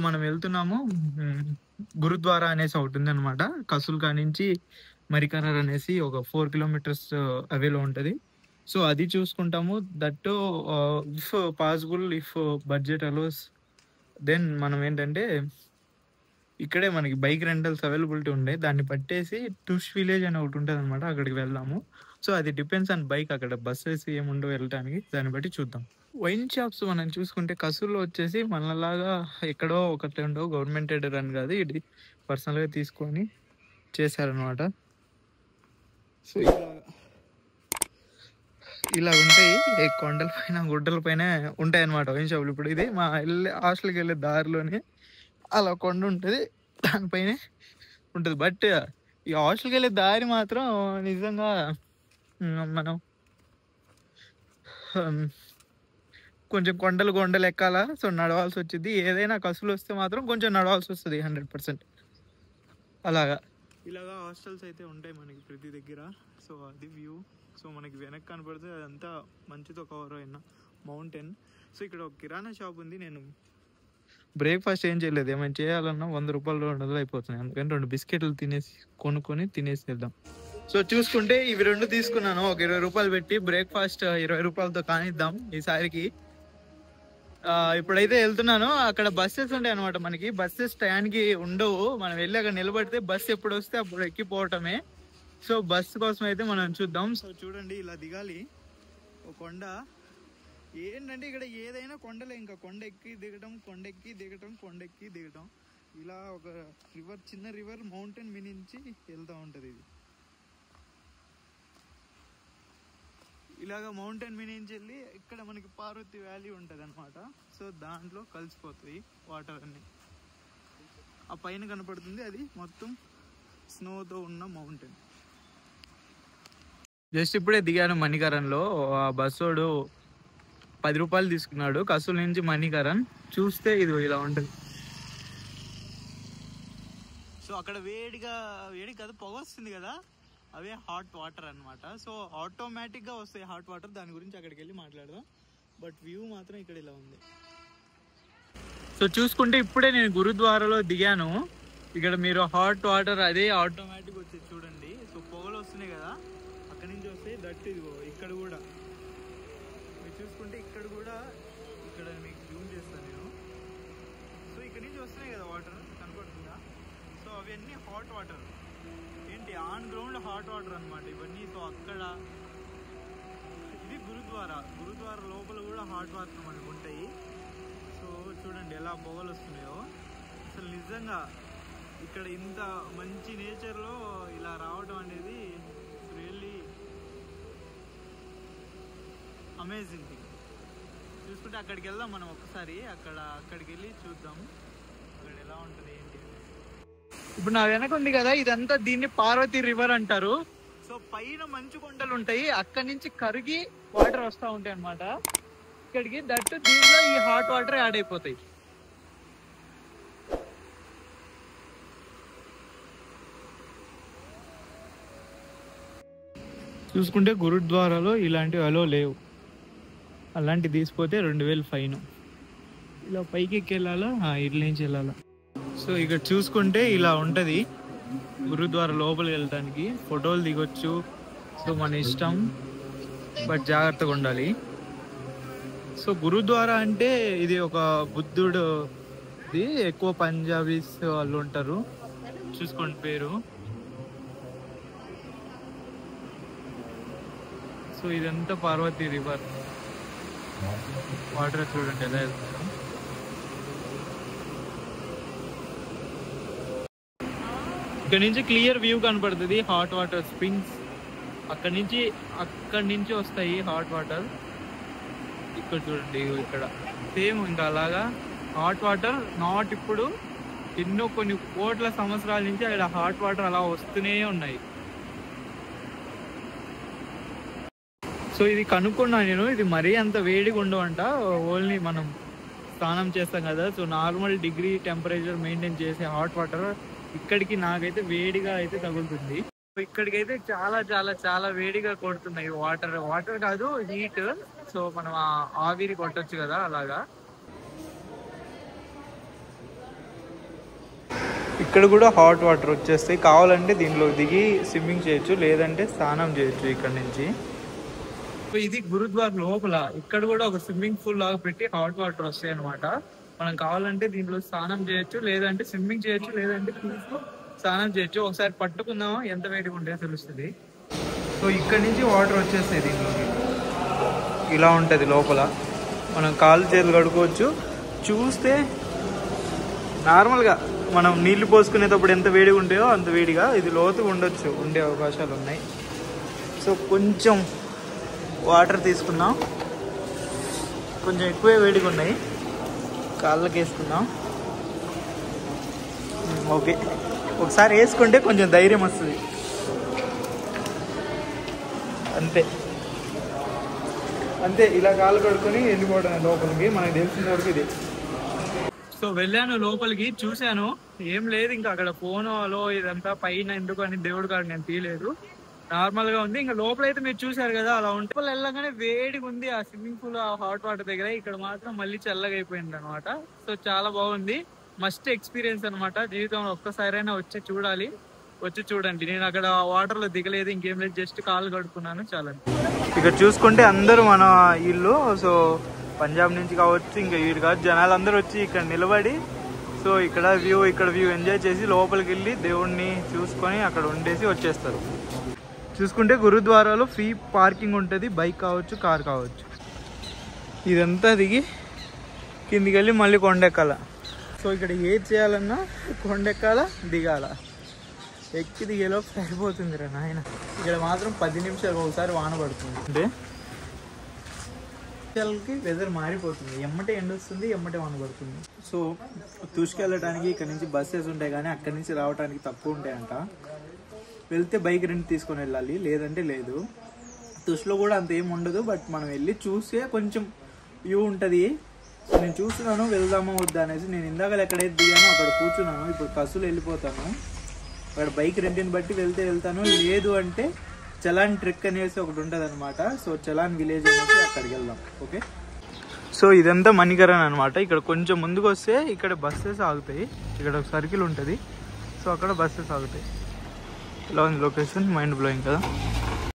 ఇప్పుడు మనం వెళ్తున్నాము గురుద్వారా అనేసి ఒకటి ఉంది అనమాట. కసుల్కా నుంచి మరికరర్ అనేసి ఒక 4 కిలోమీటర్స్ అవేలో ఉంటది. సో అది చూసుకుంటాము. That if possible, if budget allows, then మనం ఏంటంటే ఇక్కడే మనకి బైక్ రెంటల్స్ అవైలబిలిటీ ఉండే, దాన్ని పట్టేసి టుష్ విలేజ్ అని ఒకటి ఉంటుంది అనమాట, అక్కడికి వెళ్దాము. సో అది డిపెండ్స్ ఆన్ బైక్, అక్కడ బస్సెస్ ఏముండవు వెళ్ళటానికి, దాన్ని బట్టి చూద్దాం. వైన్ షాప్స్ మనం చూసుకుంటే కసూర్లో వచ్చేసి మనలాగా ఎక్కడో ఒకటి ఉండవు, గవర్నమెంట్ ఎయిడెడ్ అని కాదు, ఇది పర్సనల్గా తీసుకొని చేశారనమాట. సో ఇలా ఉంటాయి, కొండల పైన గుడ్డల పైన ఉంటాయి అనమాట వైన్ షాపులు. ఇప్పుడు ఇది మా హాస్టల్కి వెళ్ళే దారిలోనే అలా కొండ ఉంటుంది, దానిపైనే ఉంటుంది. బట్ ఈ హాస్టల్కి వెళ్ళే దారి మాత్రం నిజంగా మనం కొంచెం కొండలు ఎక్కాలా. సో నడవాల్సి వచ్చింది, ఏదైనా కసులు వస్తే మాత్రం కొంచెం నడవాల్సి వస్తుంది 100%. అలాగా ఇలాగా హాస్టల్స్ అయితే ఉంటాయి మనకి ప్రతి దగ్గర. సో అది వ్యూ. సో మనకి వెనక్కి కనపడితే అదంతా మంచుతో కవర్ అయిన మౌంటైన్. సో ఇక్కడ ఒక కిరాణా షాప్ ఉంది. నేను బ్రేక్ఫాస్ట్ ఏం చేయలేదు, ఏమైనా చేయాలన్నా 100 రూపాయలు 200 అయిపోతున్నాయి, అందుకని 2 బిస్కెట్లు కొనుక్కొని తినేసి వెళ్దాం. సో చూసుకుంటే ఇవి 2 తీసుకున్నాను, ఒక 20 రూపాయలు పెట్టి. బ్రేక్ఫాస్ట్ 20 రూపాయలతో కానిద్దాం ఈసారికి. ఇప్పుడైతే వెళ్తున్నాను. అక్కడ బస్సెస్ ఉంటాయి అనమాట, మనకి బస్సెస్ టయానికి ఉండవు, మనం వెళ్ళి అక్కడ నిలబడితే బస్సు ఎప్పుడు వస్తే అప్పుడు ఎక్కిపోవటమే. సో బస్సు కోసం అయితే మనం చూద్దాం. సో చూడండి, ఇలా దిగాలి ఒక కొండ. ఏంటంటే ఇక్కడ ఏదైనా కొండలే, ఇంకా కొండ ఎక్కి దిగటం, కొండెక్కి దిగటం, ఇలా ఒక రివర్, చిన్న రివర్ మౌంటైన్ మీ నుంచి వెళ్తూ ఉంటుంది. ఇది ఇలాగ మౌంటైన్ మీ నుంచి వెళ్ళి ఇక్కడ మనకి పార్వతి వ్యాలీ ఉంటుంది అనమాట. సో దాంట్లో కలిసిపోతాయి వాటర్ అన్ని. ఆ పైన కనపడుతుంది, అది మొత్తం స్నోతో ఉన్న మౌంటైన్. జస్ట్ ఇప్పుడే దిగాను మణికరణ్లో. ఆ బస్సోడు 10 రూపాయలు తీసుకున్నాడు కసూల్ నుంచి మణికరణ్. చూస్తే ఇది ఇలా ఉంటుంది. సో అక్కడ వేడి కాదు, పొగ వస్తుంది కదా, అవే హాట్ వాటర్ అనమాట. సో ఆటోమేటిక్గా వస్తాయి హాట్ వాటర్, దాని గురించి అక్కడికి వెళ్ళి మాట్లాడదాం. బట్ వ్యూ మాత్రం ఇక్కడ ఇలా ఉంది. సో చూసుకుంటే ఇప్పుడే నేను గురుద్వారాలో దిగాను. ఇక్కడ మీరు హాట్ వాటర్ అదే ఆటోమేటిక్ వచ్చేది చూడండి. సో పొగలు వస్తున్నాయి కదా, అక్కడి నుంచి వస్తాయి. దట్ ఇదిగో ఇక్కడ కూడా మీరు చూసుకుంటే ఇక్కడ మీకు జూమ్ చేస్తాను నేను. సో ఇక్కడ నుంచి వస్తున్నాయి కదా వాటర్, కనపడుతుందా? సో అవన్నీ హాట్ వాటర్, ఏంటి ఆన్ గ్రౌండ్ హాట్ వాటర్ అనమాట ఇవన్నీ. సో అక్కడ ఇది గురుద్వారా లోపల కూడా హాట్ వాటర్ మనకు ఉంటాయి. సో చూడండి ఎలా పొగలు వస్తున్నాయో. అసలు నిజంగా ఇక్కడ ఇంత మంచి నేచర్లో ఇలా రావడం అనేది రియల్లీ అమేజింగ్ థింగ్. చూసుకుంటే అక్కడికి వెళ్దాం మనం ఒకసారి, అక్కడికి వెళ్ళి చూద్దాం అక్కడ ఎలా ఉంటుంది ఏంటి. ఇప్పుడు నా వెనక ఉంది కదా, ఇదంతా దీన్ని పార్వతి రివర్ అంటారు. సో పైన మంచు కొండలు ఉంటాయి, అక్కడి నుంచి కరిగి వాటర్ వస్తూ ఉంటాయి అన్నమాట ఇక్కడికి. దట్టు దీనిలో ఈ హాట్ వాటర్ యాడ్ అయిపోతాయి. చూసుకుంటే గురుద్వారాలో ఇలాంటివి అలో లేవు, అలాంటివి తీసిపోతే 2000 ఫైన్. ఇలా పైకి ఎక్కెళ్ళాలా, ఇట్ల నుంచి వెళ్ళాలా. సో ఇక్కడ చూసుకుంటే ఇలా ఉంటుంది గురుద్వారా లోపలికి వెళ్ళడానికి. ఫోటోలు దిగొచ్చు, సో మన ఇష్టం, బట్ జాగ్రత్తగా ఉండాలి. సో గురుద్వారా అంటే ఇది ఒక బుద్ధుడుది, ఎక్కువ పంజాబీస్ వాళ్ళు ఉంటారు. చూసుకోండి పేరు. సో ఇదంతా పార్వతి రివర్ వాటర్ చూడండి ఎలా వెళ్తుందో. ఇక్కడ నుంచి క్లియర్ వ్యూ కనపడుతుంది, హాట్ వాటర్ స్ప్రింగ్స్ అక్కడి నుంచి వస్తాయి హాట్ వాటర్. ఇక్కడ చూడండి, ఇక్కడ సేమ్ ఇంకా అలాగా హాట్ వాటర్. నాట్ ఇప్పుడు, కొన్ని కోట్ల సంవత్సరాల నుంచి అక్కడ హాట్ వాటర్ అలా వస్తూనే ఉన్నాయి. సో ఇది కనుక్కున్నాను నేను, ఇది మరీ అంత వేడిగా ఉండవంట, ఓన్లీ మనం స్నానం చేస్తాం కదా, so normal degree temperature maintain చేసే హాట్ వాటర్ ఇక్కడికి నాకైతే వేడిగా అయితే తగులుతుంది. ఇక్కడికైతే చాలా చాలా చాలా వేడిగా కొడుతున్నాయి వాటర్ కాదు, హీట్. సో మనం ఆవిరి కొట్టొచ్చు కదా అలాగా. ఇక్కడ కూడా హాట్ వాటర్ వచ్చేస్తాయి. కావాలంటే దీనిలో దిగి స్విమ్మింగ్ చేయొచ్చు, లేదంటే స్నానం చేయొచ్చు ఇక్కడ నుంచి. ఇది గురుద్వార్ లోపల ఇక్కడ కూడా ఒక స్విమ్మింగ్ పూల్ లాగా పెట్టి హాట్ వాటర్ వస్తాయి అనమాట. మనం కావాలంటే దీంట్లో స్నానం చేయొచ్చు, లేదంటే స్విమ్మింగ్ చేయొచ్చు, లేదంటే స్నానం చేయొచ్చు. ఒకసారి పట్టుకుందామా ఎంత వేడిగా ఉంటుందో తెలుస్తుంది. సో ఇక్కడ నుంచి వాటర్ వచ్చేస్తాయి దీంట్లోకి. ఇలా ఉంటుంది లోపల. మనం కాళ్ళు చేతులు కడుక్కోవచ్చు. చూస్తే నార్మల్గా మనం నీళ్లు పోసుకునేటప్పుడు ఎంత వేడిగా ఉంటాయో అంత వేడిగా ఇది లోతుగా ఉండే అవకాశాలు ఉన్నాయి. సో కొంచెం వాటర్ తీసుకుందాం. కొంచెం ఎక్కువే వేడిగా ఉన్నాయి. కాళ్ళకి వేసుకుందాం. ఓకే, ఒకసారి వేసుకుంటే కొంచెం ధైర్యం వస్తుంది అంతే. అంతే, ఇలా కాళ్ళు కడుక్కొని వెళ్ళిపోవడం లోపలికి. మనకు తెలిసిన వరకు ఇది. సో వెళ్ళాను లోపలికి, చూశాను, ఏం లేదు ఇంకా అక్కడ ఫోన్లో ఇదంతా పైన ఎందుకు అని దేవుడు కాదు నేను తీయలేదు. నార్మల్ గా ఉంది. ఇంకా లోపల అయితే మీరు చూసారు కదా అలా ఉంటే. వెళ్ళగానే వేడిగా ఉంది ఆ స్విమ్మింగ్ పూల్ ఆ హాట్ వాటర్ దగ్గర. ఇక్కడ మాత్రం మళ్ళీ చల్లగా అయిపోయింది అనమాట. సో చాలా బాగుంది. మస్ట్ ఎక్స్పీరియన్స్ అనమాట. జీవితంలో ఒక్కసారైనా వచ్చి చూడండి. నేను అక్కడ వాటర్ లో దిగలేదు, ఇంకేం లేదు, జస్ట్ కాళ్ళు కడుక్కున్నాను, చాలా. ఇక్కడ చూసుకుంటే అందరూ మన ఇల్లు. సో పంజాబ్ నుంచి కావచ్చు, ఇంకా వీడు కావచ్చు, జనాలు అందరూ వచ్చి ఇక్కడ నిలబడి సో ఇక్కడ వ్యూ ఎంజాయ్ చేసి లోపలికి వెళ్ళి దేవుణ్ణి చూసుకొని అక్కడ ఉండేసి వచ్చేస్తారు. చూసుకుంటే గురుద్వారాలో ఫ్రీ పార్కింగ్ ఉంటుంది. బైక్ కావచ్చు, కార్ కావచ్చు. ఇదంతా దిగి కిందికి వెళ్ళి మళ్ళీ కొండెక్కాల. సో ఇక్కడ ఏది చేయాలన్నా కొండెక్కాల, దిగాల. ఎక్కి దిగేలో సరిపోతుంది రా నాయన. ఇక్కడ మాత్రం 10 నిమిషాలు ఒకసారి వాన పడుతుంది. అంటే వెదర్ మారిపోతుంది. ఎమ్మటే ఎండ వస్తుంది, ఎమ్మటే వాన పడుతుంది. సో తీసుకెళ్ళడానికి ఇక్కడ నుంచి బస్సెస్ ఉంటాయి, కానీ అక్కడి నుంచి రావడానికి తక్కువ ఉంటాయంట. వెళ్తే బైక్ రెంట్ తీసుకొని వెళ్ళాలి, లేదంటే లేదు. తుష్లో కూడా అంత ఏం ఉండదు, బట్ మనం వెళ్ళి చూస్తే కొంచెం వ్యూ ఉంటుంది. నేను చూస్తున్నాను వెళ్దామా వద్దా అనేసి. నేను ఇందాక ఎక్కడైతే దిగానో అక్కడ కూర్చున్నాను. ఇప్పుడు కసులు వెళ్ళిపోతాను. అక్కడ బైక్ రెంట్ని బట్టి వెళ్తాను, లేదు అంటే చలాన్ ట్రెక్ అనేసి ఒకటి ఉంటుంది అనమాట. సో చలాన్ విలేజ్ అనేసి అక్కడికి వెళ్దాం. ఓకే, సో ఇదంతా మణికరణ్ అనమాట. ఇక్కడ కొంచెం ముందుకు వస్తే ఇక్కడ బస్సెస్ ఆగుతాయి. ఇక్కడ ఒక సర్కిల్ ఉంటుంది. సో అక్కడ బస్సెస్ ఆగుతాయి. ఇలా ఉంది లొకేషన్, మైండ్ బ్లోయింగ్ కదా.